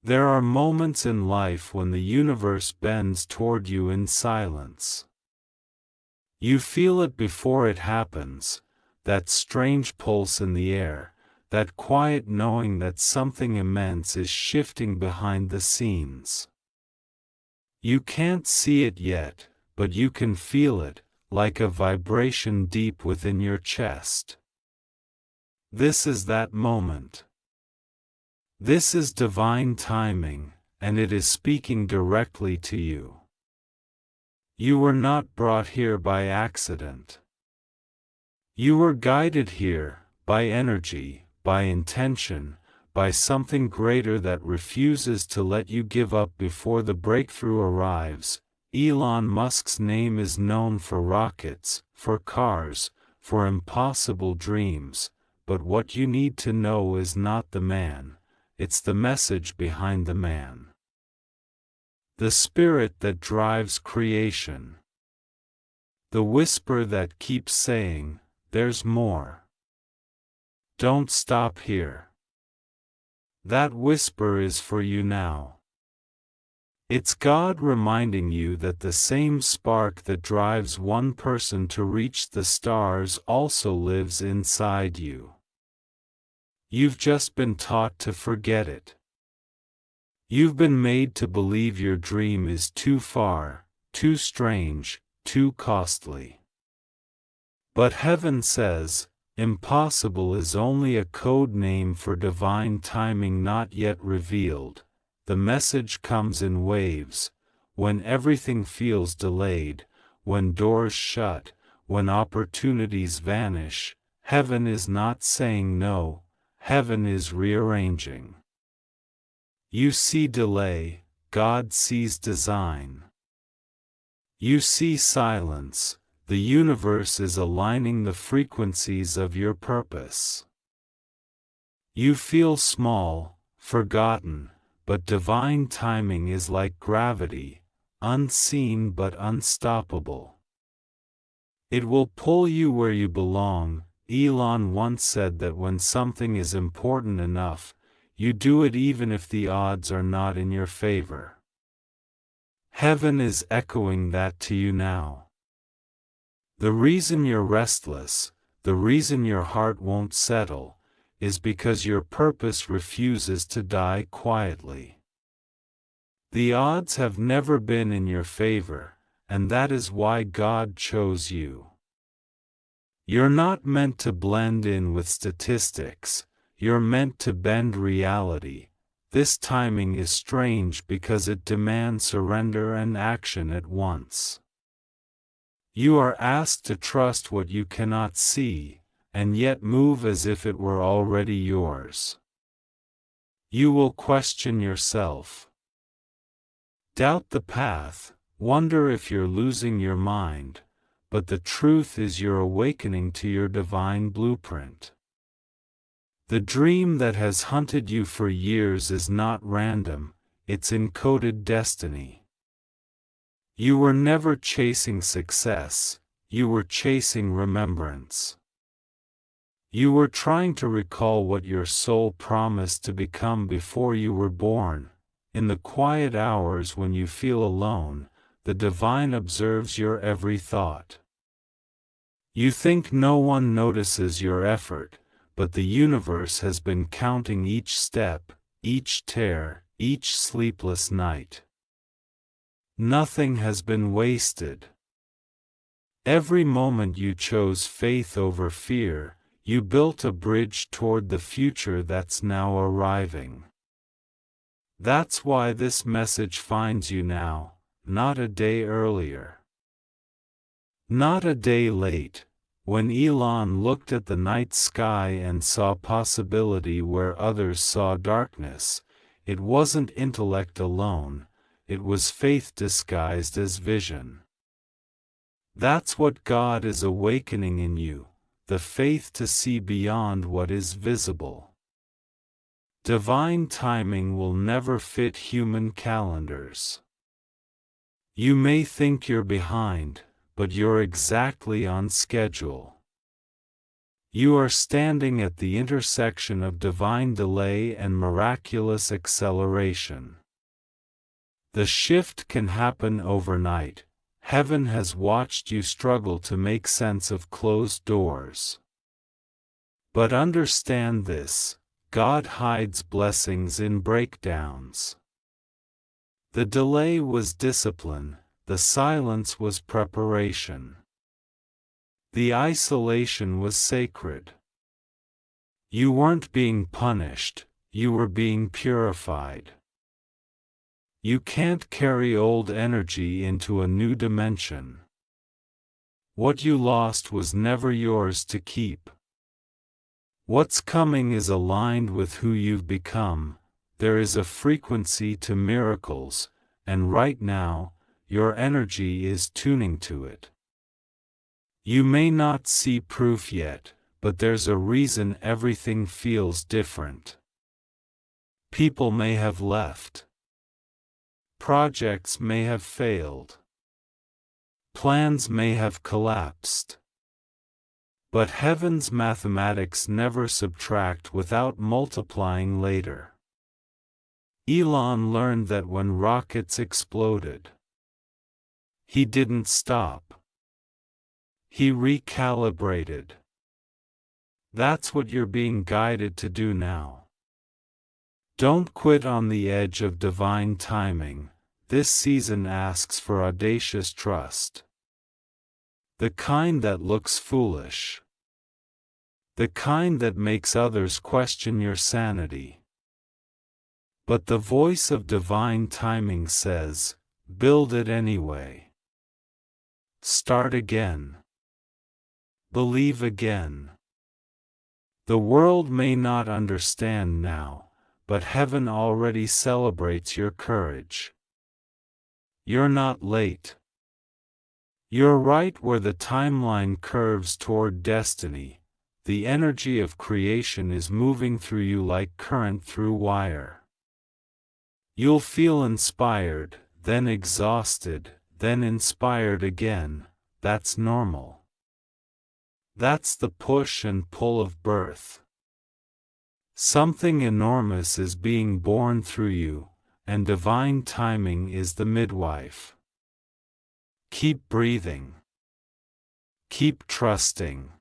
There are moments in life when the universe bends toward you in silence. You feel it before it happens, that strange pulse in the air, that quiet knowing that something immense is shifting behind the scenes. You can't see it yet, but you can feel it, like a vibration deep within your chest. This is that moment. This is divine timing, and it is speaking directly to you. You were not brought here by accident. You were guided here, by energy, by intention, by something greater that refuses to let you give up before the breakthrough arrives. Elon Musk's name is known for rockets, for cars, for impossible dreams, but what you need to know is not the man, it's the message behind the man. The spirit that drives creation. The whisper that keeps saying, "There's more. Don't stop here." That whisper is for you now. It's God reminding you that the same spark that drives one person to reach the stars also lives inside you. You've just been taught to forget it. You've been made to believe your dream is too far, too strange, too costly. But heaven says, impossible is only a code name for divine timing not yet revealed. The message comes in waves, when everything feels delayed, when doors shut, when opportunities vanish. Heaven is not saying no, heaven is rearranging. You see delay, God sees design. You see silence, the universe is aligning the frequencies of your purpose. You feel small, forgotten, but divine timing is like gravity, unseen but unstoppable. It will pull you where you belong. Elon once said that when something is important enough, you do it even if the odds are not in your favor. Heaven is echoing that to you now. The reason you're restless, the reason your heart won't settle, is because your purpose refuses to die quietly. The odds have never been in your favor, and that is why God chose you. You're not meant to blend in with statistics, you're meant to bend reality. This timing is strange because it demands surrender and action at once. You are asked to trust what you cannot see, and yet move as if it were already yours. You will question yourself. Doubt the path, wonder if you're losing your mind, but the truth is you're awakening to your divine blueprint. The dream that has hunted you for years is not random, it's encoded destiny. You were never chasing success, you were chasing remembrance. You were trying to recall what your soul promised to become before you were born. In the quiet hours when you feel alone, the divine observes your every thought. You think no one notices your effort, but the universe has been counting each step, each tear, each sleepless night. Nothing has been wasted. Every moment you chose faith over fear, you built a bridge toward the future that's now arriving. That's why this message finds you now, not a day earlier. Not a day late. When Elon looked at the night sky and saw possibility where others saw darkness, it wasn't intellect alone, it was faith disguised as vision. That's what God is awakening in you, the faith to see beyond what is visible. Divine timing will never fit human calendars. You may think you're behind, but you're exactly on schedule. You are standing at the intersection of divine delay and miraculous acceleration. The shift can happen overnight. Heaven has watched you struggle to make sense of closed doors. But understand this: God hides blessings in breakdowns. The delay was discipline, the silence was preparation. The isolation was sacred. You weren't being punished, you were being purified. You can't carry old energy into a new dimension. What you lost was never yours to keep. What's coming is aligned with who you've become. There is a frequency to miracles, and right now, your energy is tuning to it. You may not see proof yet, but there's a reason everything feels different. People may have left. Projects may have failed. Plans may have collapsed. But heaven's mathematics never subtract without multiplying later. Elon learned that when rockets exploded, he didn't stop. He recalibrated. That's what you're being guided to do now. Don't quit on the edge of divine timing. This season asks for audacious trust. The kind that looks foolish. The kind that makes others question your sanity. But the voice of divine timing says, build it anyway. Start again. Believe again. The world may not understand now, but heaven already celebrates your courage. You're not late. You're right where the timeline curves toward destiny. The energy of creation is moving through you like current through wire. You'll feel inspired, then exhausted, then inspired again. That's normal. That's the push and pull of birth. Something enormous is being born through you, and divine timing is the midwife. Keep breathing. Keep trusting.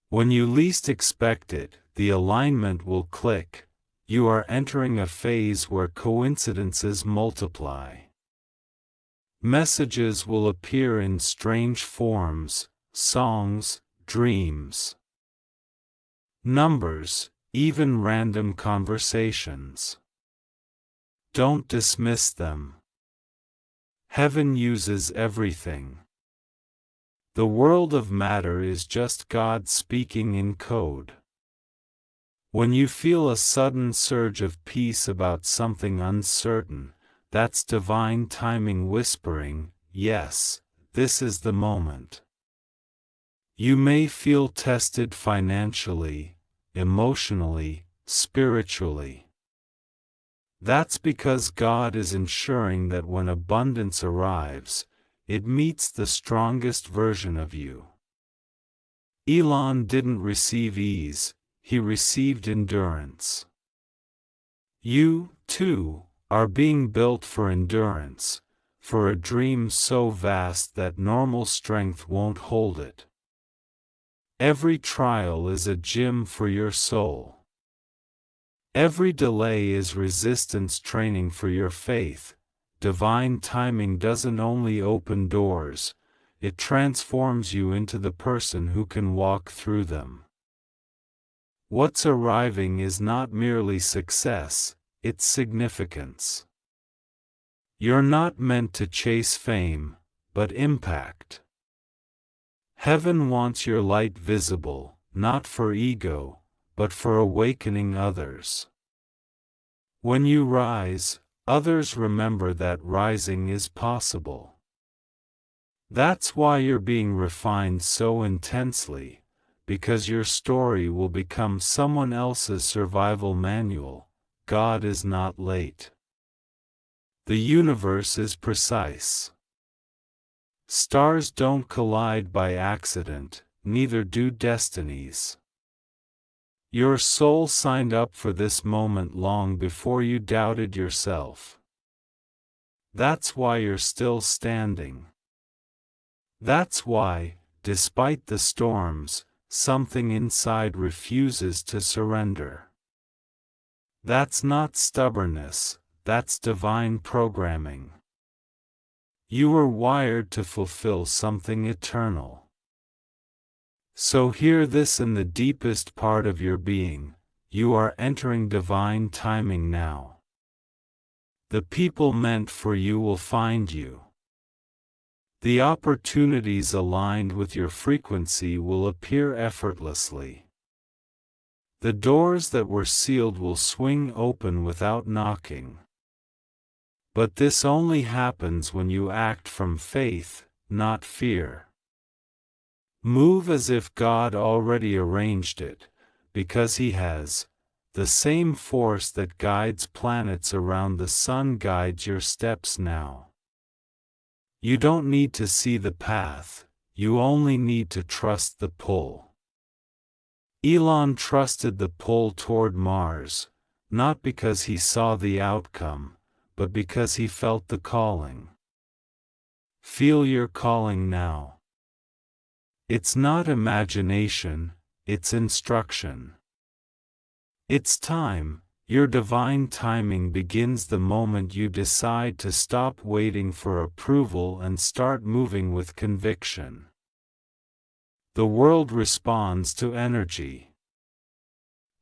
When you least expect it, the alignment will click. You are entering a phase where coincidences multiply. Messages will appear in strange forms, songs, dreams, numbers, even random conversations. Don't dismiss them. Heaven uses everything. The world of matter is just God speaking in code. When you feel a sudden surge of peace about something uncertain, that's divine timing whispering, yes, this is the moment. You may feel tested financially, emotionally, spiritually. That's because God is ensuring that when abundance arrives, it meets the strongest version of you. Elon didn't receive ease, he received endurance. You, too, are being built for endurance, for a dream so vast that normal strength won't hold it. Every trial is a gym for your soul. Every delay is resistance training for your faith. Divine timing doesn't only open doors, it transforms you into the person who can walk through them. What's arriving is not merely success, it's significance. You're not meant to chase fame, but impact. Heaven wants your light visible, not for ego, but for awakening others. When you rise, others remember that rising is possible. That's why you're being refined so intensely, because your story will become someone else's survival manual. God is not late. The universe is precise. Stars don't collide by accident, neither do destinies. Your soul signed up for this moment long before you doubted yourself. That's why you're still standing. That's why, despite the storms, something inside refuses to surrender. That's not stubbornness, that's divine programming. You were wired to fulfill something eternal. So hear this in the deepest part of your being: you are entering divine timing now. The people meant for you will find you. The opportunities aligned with your frequency will appear effortlessly. The doors that were sealed will swing open without knocking. But this only happens when you act from faith, not fear. Move as if God already arranged it, because He has. The same force that guides planets around the sun guides your steps now. You don't need to see the path, you only need to trust the pull. Elon trusted the pull toward Mars, not because he saw the outcome, but because he felt the calling. Feel your calling now. It's not imagination, it's instruction. It's time. Your divine timing begins the moment you decide to stop waiting for approval and start moving with conviction. The world responds to energy.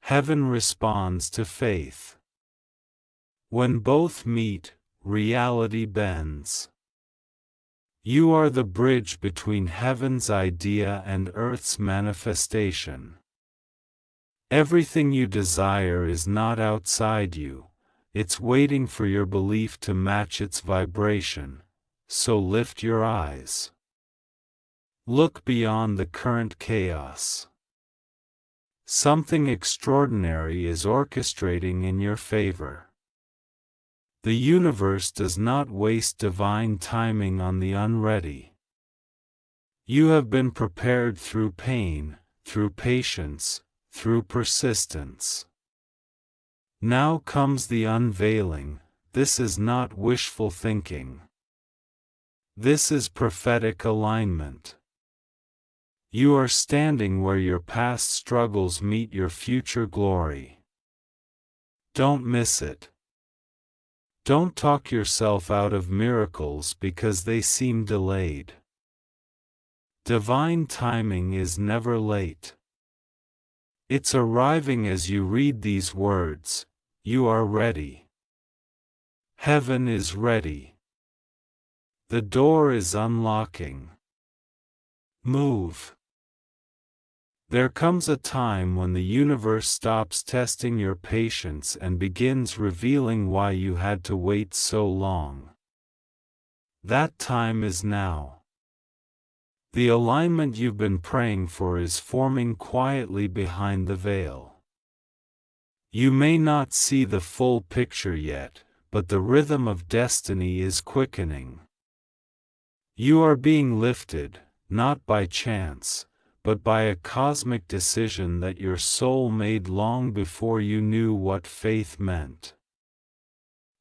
Heaven responds to faith. When both meet, reality bends. You are the bridge between heaven's idea and earth's manifestation. Everything you desire is not outside you, it's waiting for your belief to match its vibration, so lift your eyes. Look beyond the current chaos. Something extraordinary is orchestrating in your favor. The universe does not waste divine timing on the unready. You have been prepared through pain, through patience, through persistence. Now comes the unveiling. This is not wishful thinking. This is prophetic alignment. You are standing where your past struggles meet your future glory. Don't miss it. Don't talk yourself out of miracles because they seem delayed. Divine timing is never late. It's arriving as you read these words. You are ready. Heaven is ready. The door is unlocking. Move. There comes a time when the universe stops testing your patience and begins revealing why you had to wait so long. That time is now. The alignment you've been praying for is forming quietly behind the veil. You may not see the full picture yet, but the rhythm of destiny is quickening. You are being lifted, not by chance, but by a cosmic decision that your soul made long before you knew what faith meant.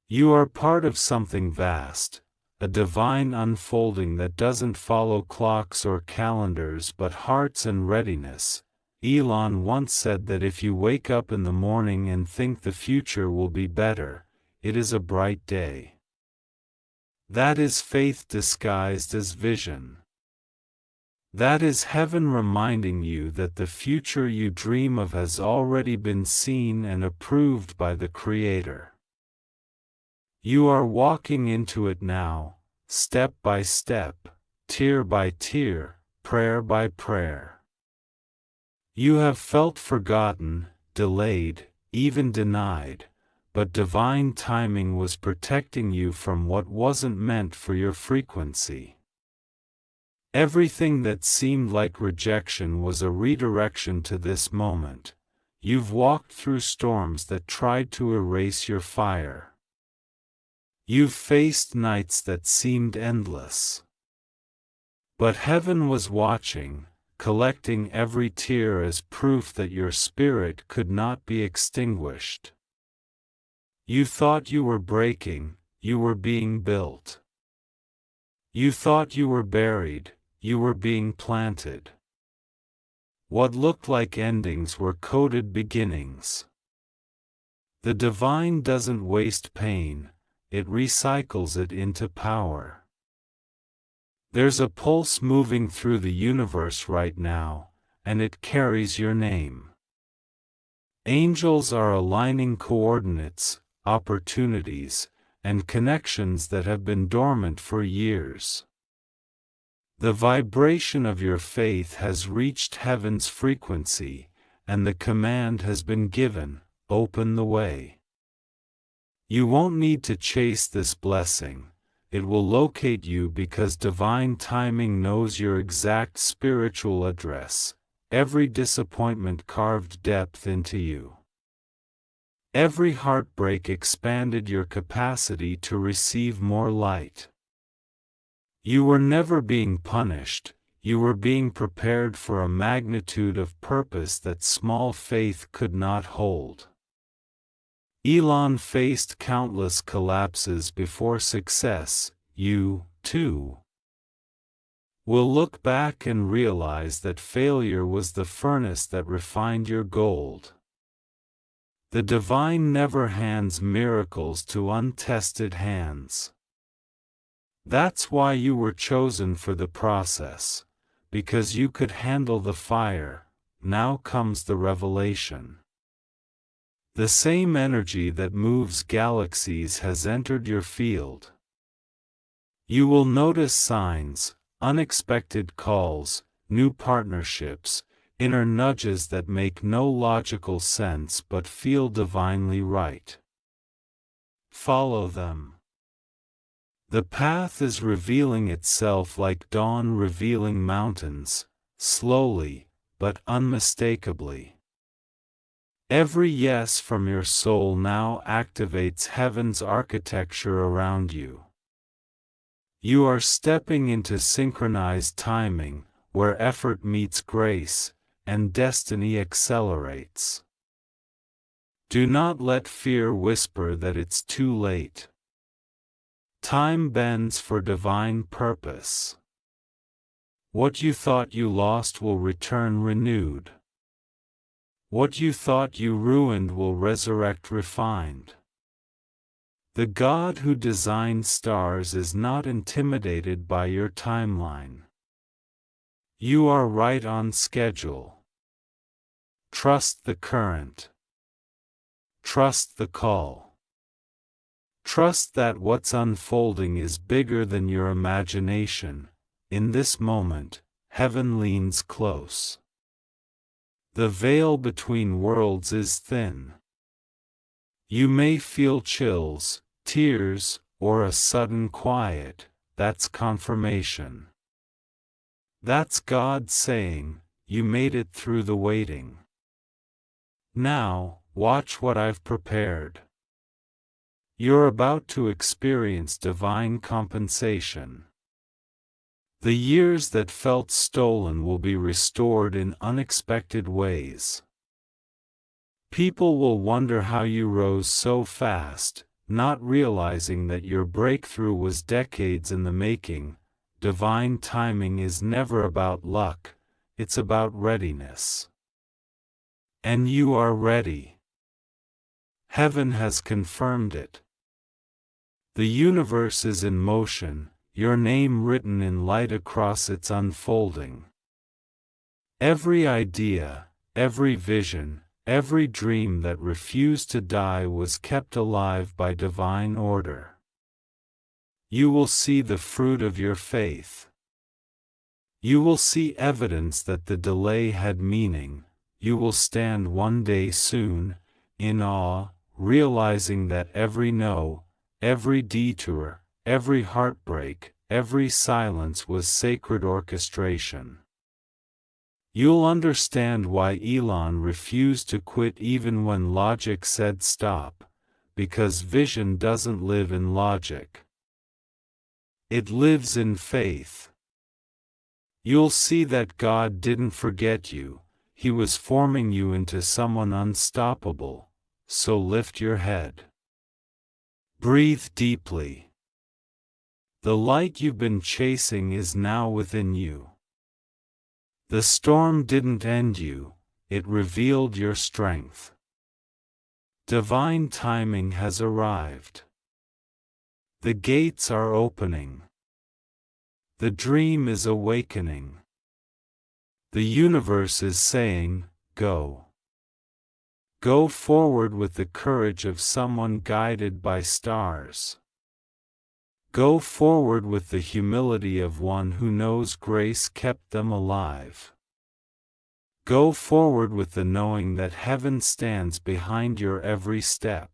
You are part of something vast, a divine unfolding that doesn't follow clocks or calendars but hearts and readiness. Elon once said that if you wake up in the morning and think the future will be better, it is a bright day. That is faith disguised as vision. That is heaven reminding you that the future you dream of has already been seen and approved by the Creator. You are walking into it now, step by step, tear by tear, prayer by prayer. You have felt forgotten, delayed, even denied, but divine timing was protecting you from what wasn't meant for your frequency. Everything that seemed like rejection was a redirection to this moment. You've walked through storms that tried to erase your fire. You've faced nights that seemed endless. But heaven was watching, collecting every tear as proof that your spirit could not be extinguished. You thought you were breaking, you were being built. You thought you were buried, you were being planted. What looked like endings were coded beginnings. The divine doesn't waste pain, it recycles it into power. There's a pulse moving through the universe right now, and it carries your name. Angels are aligning coordinates, opportunities, and connections that have been dormant for years. The vibration of your faith has reached heaven's frequency, and the command has been given, open the way. You won't need to chase this blessing, it will locate you because divine timing knows your exact spiritual address. Every disappointment carved depth into you. Every heartbreak expanded your capacity to receive more light. You were never being punished, you were being prepared for a magnitude of purpose that small faith could not hold. Elon faced countless collapses before success. You, too, will look back and realize that failure was the furnace that refined your gold. The divine never hands miracles to untested hands. That's why you were chosen for the process, because you could handle the fire. Now comes the revelation. The same energy that moves galaxies has entered your field. You will notice signs, unexpected calls, new partnerships, inner nudges that make no logical sense but feel divinely right. Follow them. The path is revealing itself like dawn revealing mountains, slowly, but unmistakably. Every yes from your soul now activates heaven's architecture around you. You are stepping into synchronized timing, where effort meets grace, and destiny accelerates. Do not let fear whisper that it's too late. Time bends for divine purpose. What you thought you lost will return renewed. What you thought you ruined will resurrect refined. The God who designed stars is not intimidated by your timeline. You are right on schedule. Trust the current. Trust the call. Trust that what's unfolding is bigger than your imagination. In this moment, heaven leans close. The veil between worlds is thin. You may feel chills, tears, or a sudden quiet. That's confirmation. That's God saying, you made it through the waiting. Now, watch what I've prepared. You're about to experience divine compensation. The years that felt stolen will be restored in unexpected ways. People will wonder how you rose so fast, not realizing that your breakthrough was decades in the making. Divine timing is never about luck, it's about readiness. And you are ready. Heaven has confirmed it. The universe is in motion, your name written in light across its unfolding. Every idea, every vision, every dream that refused to die was kept alive by divine order. You will see the fruit of your faith. You will see evidence that the delay had meaning. You will stand one day soon, in awe, realizing that every no, every detour, every heartbreak, every silence was sacred orchestration. You'll understand why Elon refused to quit even when logic said stop, because vision doesn't live in logic. It lives in faith. You'll see that God didn't forget you, He was forming you into someone unstoppable, so lift your head. Breathe deeply. The light you've been chasing is now within you. The storm didn't end you, it revealed your strength. Divine timing has arrived. The gates are opening. The dream is awakening. The universe is saying, go. Go forward with the courage of someone guided by stars. Go forward with the humility of one who knows grace kept them alive. Go forward with the knowing that heaven stands behind your every step.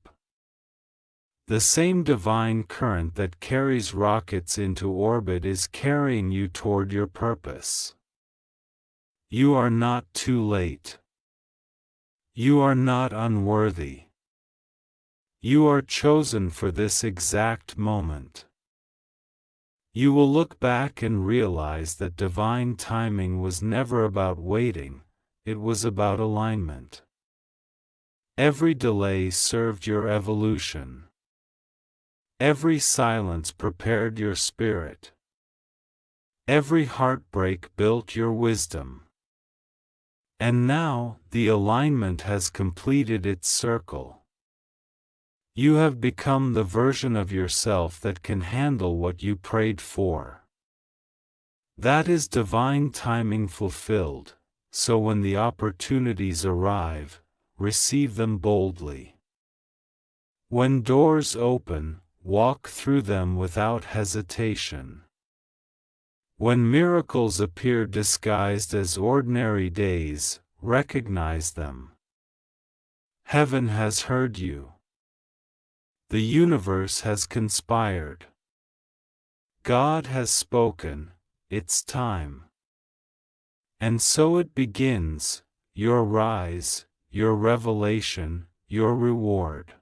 The same divine current that carries rockets into orbit is carrying you toward your purpose. You are not too late. You are not unworthy. You are chosen for this exact moment. You will look back and realize that divine timing was never about waiting, it was about alignment. Every delay served your evolution. Every silence prepared your spirit. Every heartbreak built your wisdom. And now, the alignment has completed its circle. You have become the version of yourself that can handle what you prayed for. That is divine timing fulfilled, so when the opportunities arrive, receive them boldly. When doors open, walk through them without hesitation. When miracles appear disguised as ordinary days, recognize them. Heaven has heard you. The universe has conspired. God has spoken, it's time. And so it begins, your rise, your revelation, your reward.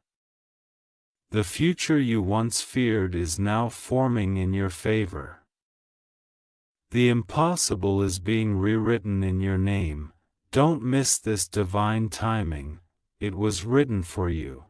The future you once feared is now forming in your favor. The impossible is being rewritten in your name. Don't miss this divine timing, it was written for you.